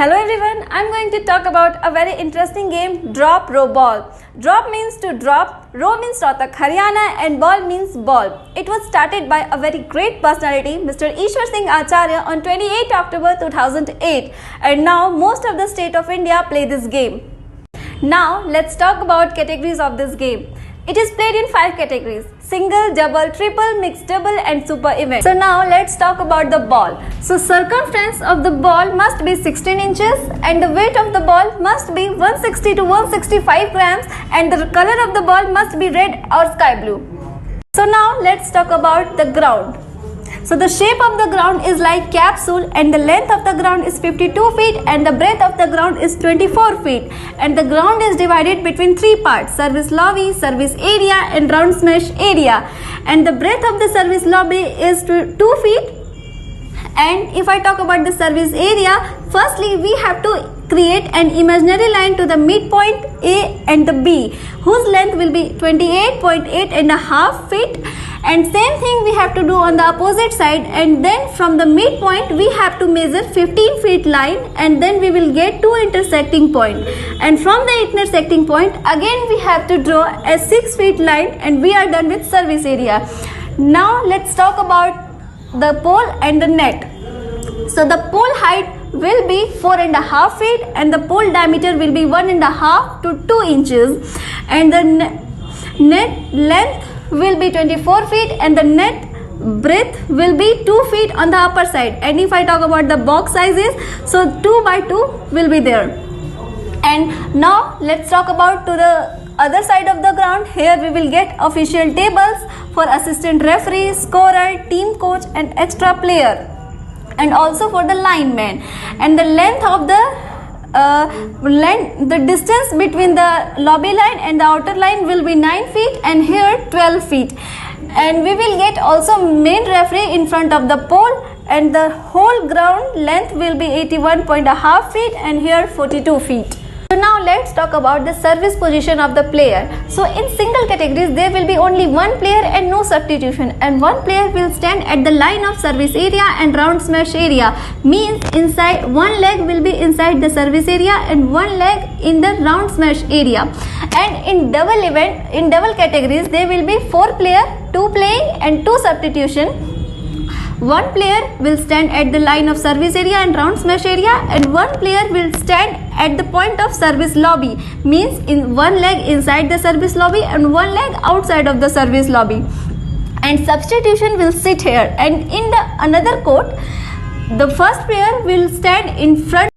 Hello everyone, I'm going to talk about a very interesting game, Drop Row Ball. Drop means to drop, row means Rohtak, Haryana, and ball means ball. It was started by a very great personality, Mr. Ishwar Singh Acharya on 28 October 2008, and now most of the state of India play this game. Now let's talk about categories of this game. It is played in 5 categories: single, double, triple, mixed double and super event. So now let's talk about the ball. So circumference of the ball must be 16 inches and the weight of the ball must be 160 to 165 grams and the color of the ball must be red or sky blue. So now let's talk about the ground. So the shape of the ground is like capsule and the length of the ground is 52 feet and the breadth of the ground is 24 feet and the ground is divided between 3 parts: service lobby, service area and round smash area, and the breadth of the service lobby is 2 feet. And if I talk about the service area, firstly we have to create an imaginary line to the midpoint A and the B whose length will be 28.8 and a half feet, and same thing we have to do on the opposite side, and then from the midpoint we have to measure 15 feet line and then we will get 2 intersecting point, and from the intersecting point again we have to draw a 6 feet line and we are done with service area. Now let's talk about the pole and the net. So the pole height will be 4.5 feet and the pole diameter will be 1.5 to 2 inches and the net length will be 24 feet and the net breadth will be 2 feet on the upper side. And if I talk about the box sizes, so 2 by 2 will be there. And now let's talk about to the other side of the ground. Here we will get official tables for assistant referee, scorer, team coach and extra player, and also for the lineman. And the length of the distance between the lobby line and the outer line will be 9 feet and here 12 feet. And we will get also main referee in front of the pole, and the whole ground length will be 81.5 feet and here 42 feet. So now let's talk about the service position of the player. So in single categories there will be only one player and no substitution, and one player will stand at the line of service area and round smash area, means inside one leg will be inside the service area and one leg in the round smash area. And in double categories there will be 4 player, 2 playing and 2 substitution. One player will stand at the line of service area and round smash area, and one player will stand at the point of service lobby, means in one leg inside the service lobby and one leg outside of the service lobby. And substitution will sit here, and in the another court the first player will stand in front